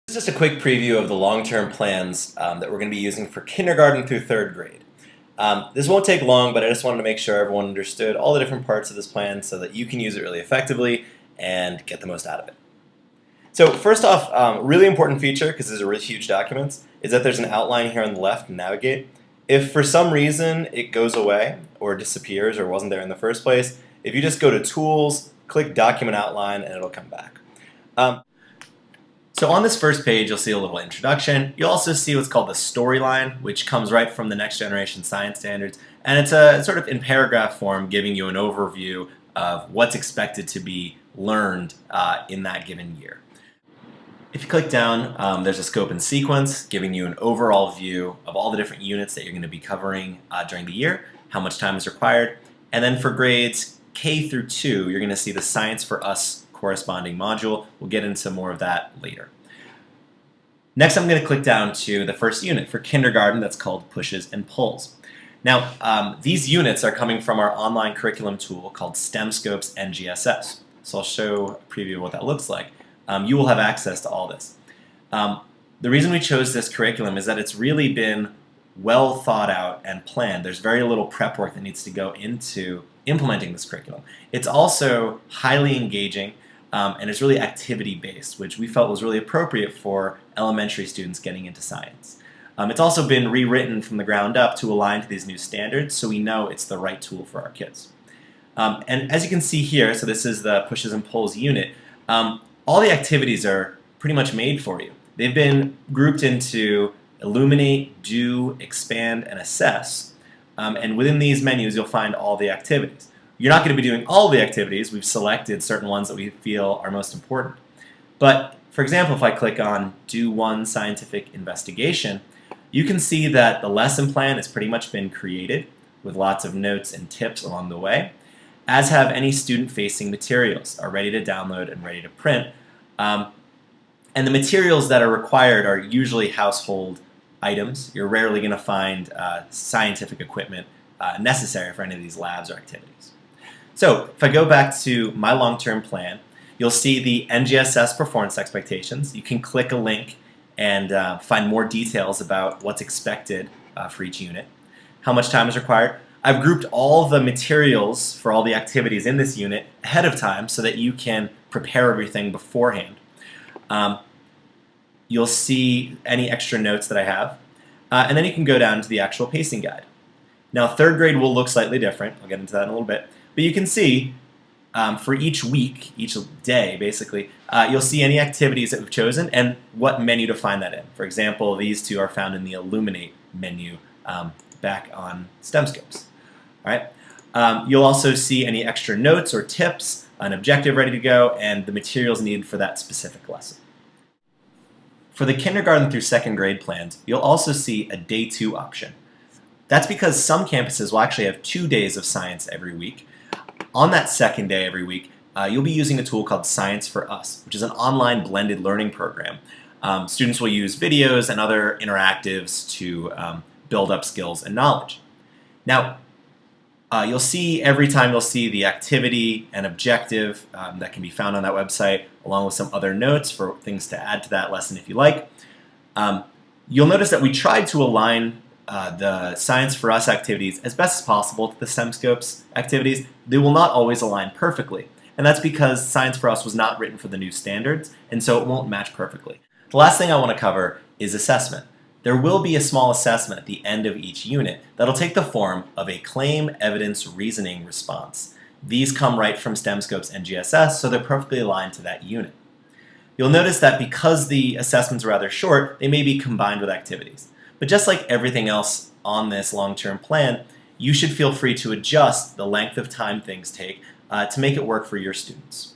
This is just a quick preview of the long-term plans that we're going to be using for kindergarten through third grade. This won't take long, but I just wanted to make sure everyone understood all the different parts of this plan so that you can use it really effectively and get the most out of it. So first off, really important feature, because these are really huge documents, is that there's an outline here on the left to navigate. If for some reason it goes away or disappears or wasn't there in the first place, if you just go to Tools, click Document Outline, and it'll come back. So on this first page, you'll see a little introduction. You'll also see what's called the storyline, which comes right from the Next Generation Science Standards. And it's a sort of in paragraph form giving you an overview of what's expected to be learned in that given year. If you click down, there's a scope and sequence giving you an overall view of all the different units that you're going to be covering during the year, how much time is required. And then for grades K through 2, you're going to see the Science for Us corresponding module. We'll get into more of that later. Next, I'm going to click down to the first unit for kindergarten that's called Pushes and Pulls. Now, these units are coming from our online curriculum tool called STEM Scopes NGSS. So I'll show a preview of what that looks like. You will have access to all this. The reason we chose this curriculum is that it's really been well thought out and planned. There's very little prep work that needs to go into implementing this curriculum. It's also highly engaging. And it's really activity-based, which we felt was really appropriate for elementary students getting into science. It's also been rewritten from the ground up to align to these new standards, so we know it's the right tool for our kids. And as you can see here, so this is the Pushes and Pulls unit, all the activities are pretty much made for you. They've been grouped into Illuminate, Do, Expand, and Assess. And within these menus, you'll find all the activities. You're not going to be doing all the activities. We've selected certain ones that we feel are most important. But for example, if I click on Do One Scientific Investigation, you can see that the lesson plan has pretty much been created with lots of notes and tips along the way, as have any student-facing materials are ready to download and ready to print. And the materials that are required are usually household items. You're rarely going to find scientific equipment necessary for any of these labs or activities. So if I go back to my long-term plan, you'll see the NGSS performance expectations. You can click a link and find more details about what's expected for each unit, how much time is required. I've grouped all the materials for all the activities in this unit ahead of time so that you can prepare everything beforehand. You'll see any extra notes that I have, and then you can go down to the actual pacing guide. Now, third grade will look slightly different. I'll get into that in a little bit. But you can see for each week, each day basically, you'll see any activities that we've chosen and what menu to find that in. For example, these two are found in the Illuminate menu back on STEM Scopes. All right. You'll also see any extra notes or tips, an objective ready to go, and the materials needed for that specific lesson. For the kindergarten through second grade plans, you'll also see a Day 2 option. That's because some campuses will actually have 2 days of science every week. On that second day every week, you'll be using a tool called Science for Us, which is an online blended learning program. Students will use videos and other interactives to build up skills and knowledge. Now, you'll see every time you'll see the activity and objective that can be found on that website, along with some other notes for things to add to that lesson if you like. You'll notice that we tried to align the Science for Us activities as best as possible to the STEM Scopes activities. They will not always align perfectly, and that's because Science for Us was not written for the new standards, and so it won't match perfectly. The last thing I want to cover is assessment. There will be a small assessment at the end of each unit that'll take the form of a claim, evidence, reasoning response. These come right from STEM Scopes NGSS, so they're perfectly aligned to that unit. You'll notice that because the assessments are rather short, they may be combined with activities. But just like everything else on this long-term plan, you should feel free to adjust the length of time things take to make it work for your students.